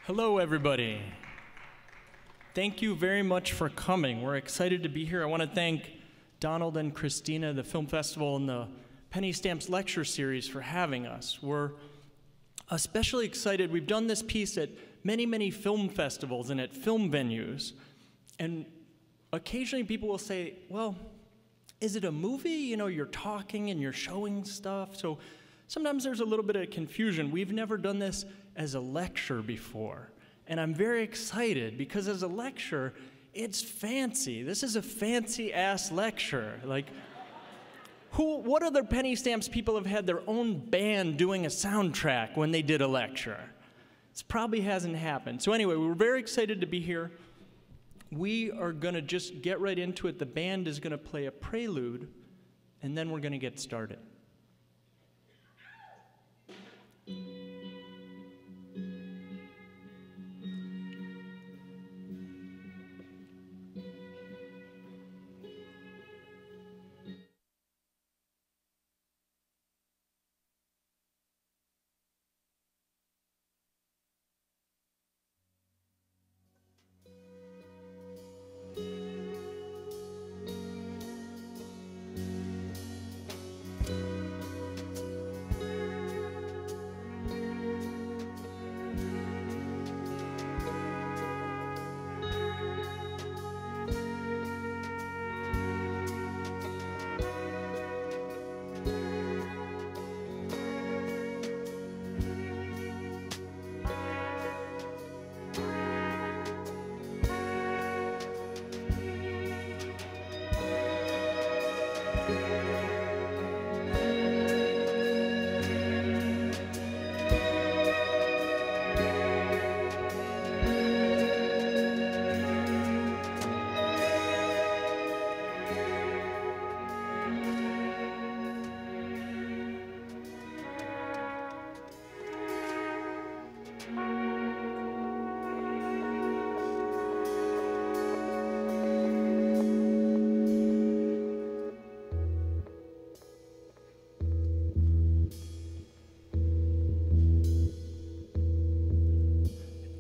Hello, everybody. Thank you very much for coming. We're excited to be here. I want to thank Donald and Christina, the Film Festival, and the Penny Stamps Lecture Series for having us. We're especially excited. We've done this piece at many, many film festivals and at film venues. And occasionally people will say, well, is it a movie? You know, you're talking and you're showing stuff. So sometimes there's a little bit of confusion. We've never done this as a lecture before. And I'm very excited because as a lecture, it's fancy. This is a fancy-ass lecture. Like, what other Penny Stamps people have had their own band doing a soundtrack when they did a lecture? This probably hasn't happened. So anyway, we're very excited to be here. We are gonna just get right into it. The band is gonna play a prelude, and then we're gonna get started.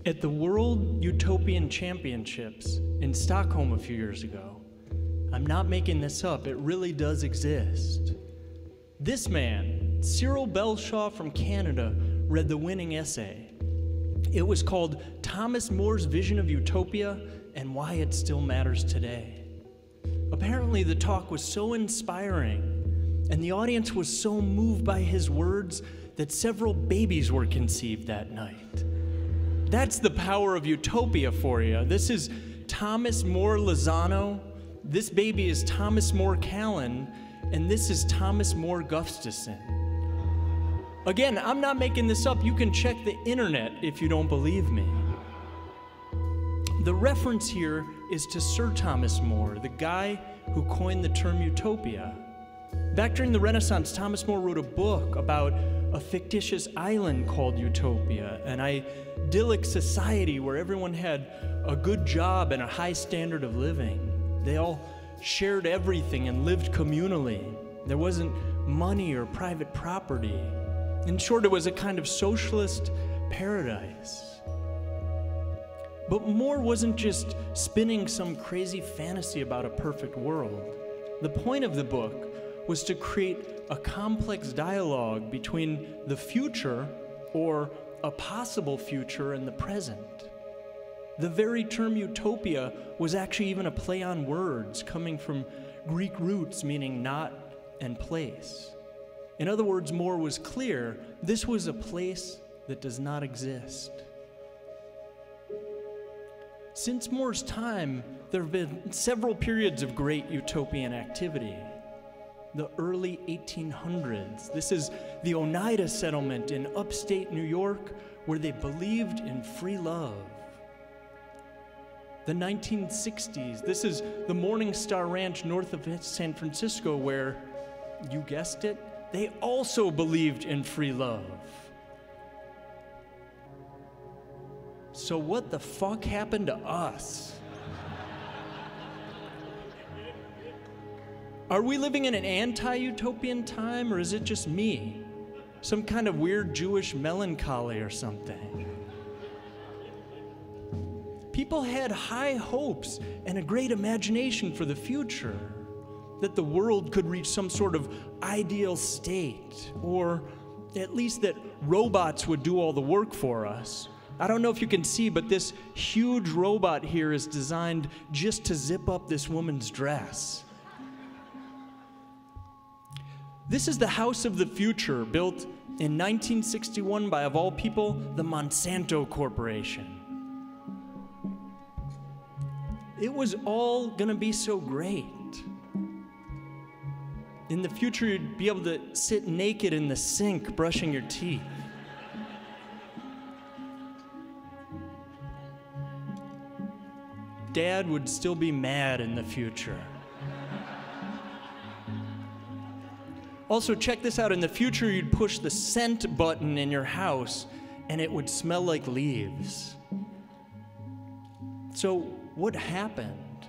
At the World Utopian Championships in Stockholm a few years ago, I'm not making this up, it really does exist. This man, Cyril Belshaw from Canada, read the winning essay. It was called Thomas More's Vision of Utopia and Why It Still Matters Today. Apparently the talk was so inspiring and the audience was so moved by his words that several babies were conceived that night. That's the power of Utopia for you. This is Thomas More Lozano, this baby is Thomas More Callan, and this is Thomas More Gustafson. Again, I'm not making this up. You can check the internet if you don't believe me. The reference here is to Sir Thomas More, the guy who coined the term utopia. Back during the Renaissance, Thomas More wrote a book about a fictitious island called Utopia, an idyllic society where everyone had a good job and a high standard of living. They all shared everything and lived communally. There wasn't money or private property. In short, it was a kind of socialist paradise. But More wasn't just spinning some crazy fantasy about a perfect world. The point of the book was to create a complex dialogue between the future, or a possible future, and the present. The very term utopia was actually even a play on words, coming from Greek roots meaning not and place. In other words, More was clear, this was a place that does not exist. Since More's time, there have been several periods of great utopian activity. The early 1800s. This is the Oneida settlement in upstate New York, where they believed in free love. The 1960s. This is the Morning Star Ranch north of San Francisco where, you guessed it, they also believed in free love. So what the fuck happened to us? Are we living in an anti-utopian time, or is it just me? Some kind of weird Jewish melancholy or something? People had high hopes and a great imagination for the future, that the world could reach some sort of ideal state, or at least that robots would do all the work for us. I don't know if you can see, but this huge robot here is designed just to zip up this woman's dress. This is the house of the future, built in 1961 by, of all people, the Monsanto Corporation. It was all gonna be so great. In the future, you'd be able to sit naked in the sink brushing your teeth. Dad would still be mad in the future. Also, check this out. In the future, you'd push the scent button in your house, and it would smell like leaves. So, what happened?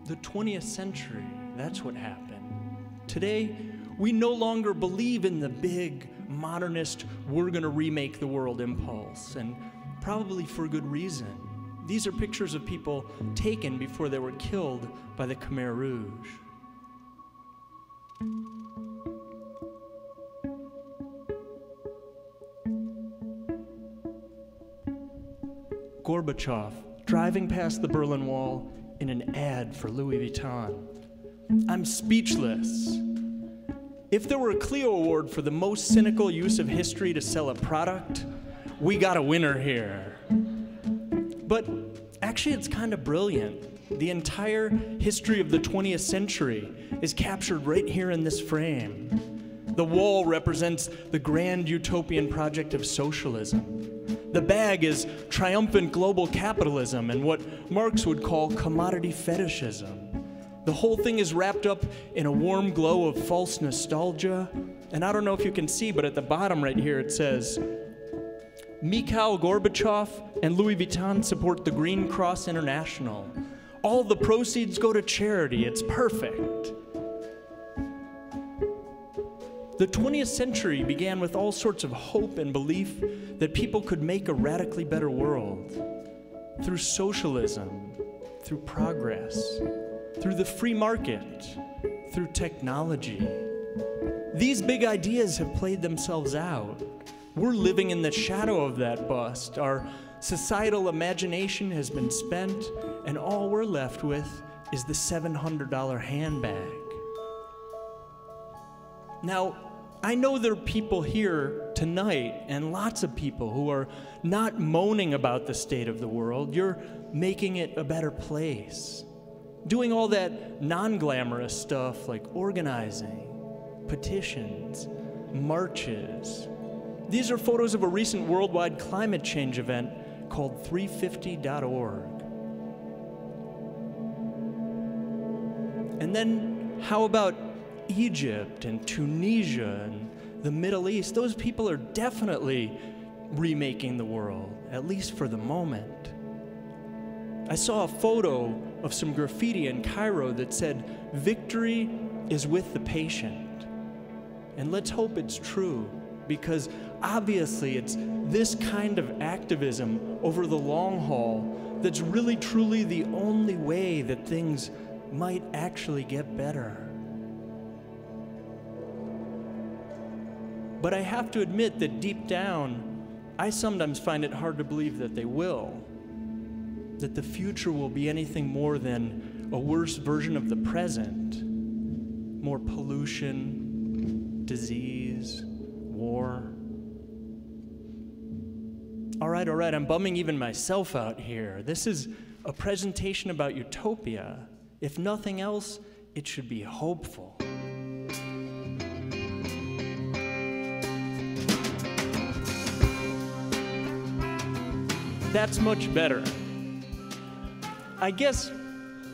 The 20th century, that's what happened. Today, we no longer believe in the big, modernist, we're gonna remake the world impulse, and probably for good reason. These are pictures of people taken before they were killed by the Khmer Rouge. Gorbachev driving past the Berlin Wall in an ad for Louis Vuitton. I'm speechless. If there were a Clio Award for the most cynical use of history to sell a product, we got a winner here. But actually, it's kind of brilliant. The entire history of the 20th century is captured right here in this frame. The wall represents the grand utopian project of socialism. The bag is triumphant global capitalism and what Marx would call commodity fetishism. The whole thing is wrapped up in a warm glow of false nostalgia. And I don't know if you can see, but at the bottom right here it says, Mikhail Gorbachev and Louis Vuitton support the Green Cross International. All the proceeds go to charity. It's perfect. The 20th century began with all sorts of hope and belief that people could make a radically better world through socialism, through progress, through the free market, through technology. These big ideas have played themselves out. We're living in the shadow of that bust. Our societal imagination has been spent, and all we're left with is the $700 handbag. Now, I know there are people here tonight, and lots of people who are not moaning about the state of the world. You're making it a better place. Doing all that non-glamorous stuff like organizing, petitions, marches. These are photos of a recent worldwide climate change event called 350.org. And then how about Egypt and Tunisia and the Middle East? Those people are definitely remaking the world, at least for the moment. I saw a photo of some graffiti in Cairo that said, "Victory is with the patient." And let's hope it's true, because obviously it's this kind of activism over the long haul that's really truly the only way that things might actually get better. But I have to admit that deep down, I sometimes find it hard to believe that they will. That the future will be anything more than a worse version of the present. More pollution, disease, war. All right, I'm bumming even myself out here. This is a presentation about utopia. If nothing else, it should be hopeful. That's much better. I guess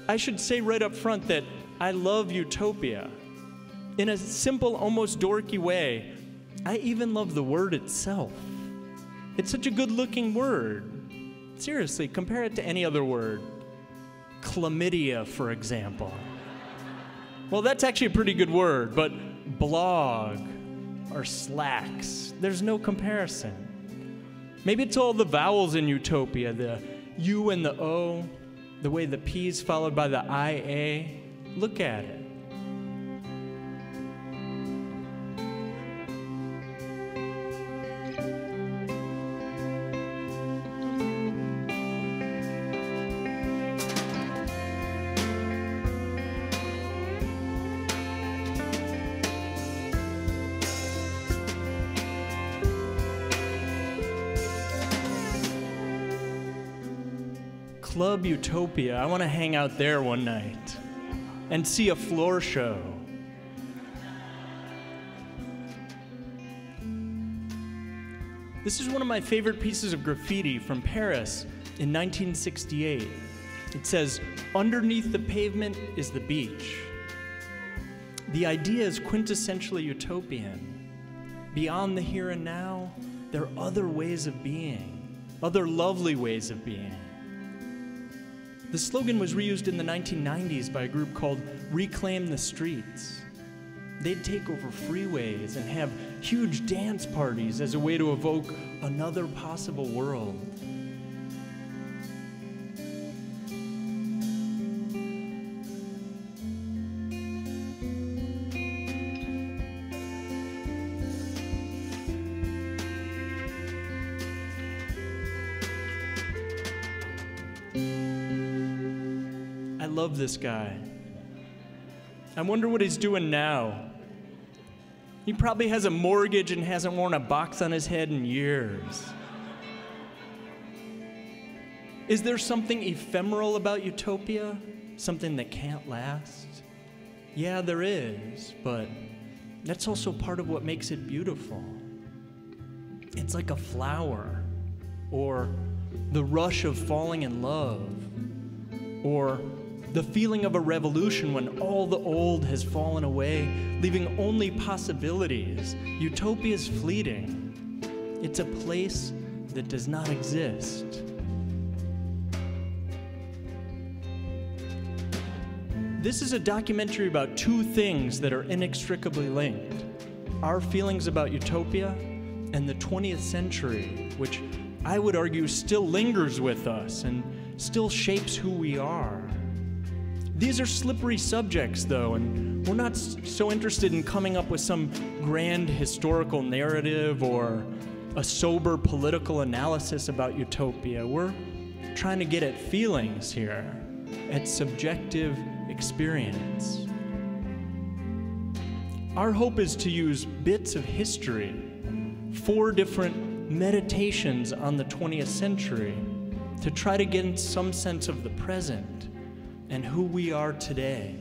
I should say right up front that I love Utopia. In a simple, almost dorky way, I even love the word itself. It's such a good-looking word. Seriously, compare it to any other word. Chlamydia, for example. Well, that's actually a pretty good word, but blog or slacks, there's no comparison. Maybe it's all the vowels in Utopia, the U and the O, the way the P's followed by the IA. Look at it. Club Utopia. I want to hang out there one night and see a floor show. This is one of my favorite pieces of graffiti from Paris in 1968. It says, "Underneath the pavement is the beach." The idea is quintessentially utopian. Beyond the here and now, there are other ways of being, other lovely ways of being. The slogan was reused in the 1990s by a group called Reclaim the Streets. They'd take over freeways and have huge dance parties as a way to evoke another possible world. I love this guy. I wonder what he's doing now. He probably has a mortgage and hasn't worn a box on his head in years. Is there something ephemeral about Utopia? Something that can't last? Yeah, there is, but that's also part of what makes it beautiful. It's like a flower, or the rush of falling in love, or the feeling of a revolution when all the old has fallen away, leaving only possibilities. Utopia is fleeting. It's a place that does not exist. This is a documentary about two things that are inextricably linked: our feelings about Utopia and the 20th century, which I would argue still lingers with us and still shapes who we are. These are slippery subjects, though, and we're not so interested in coming up with some grand historical narrative or a sober political analysis about Utopia. We're trying to get at feelings here, at subjective experience. Our hope is to use bits of history, 4 different meditations on the 20th century, to try to get some sense of the present and who we are today.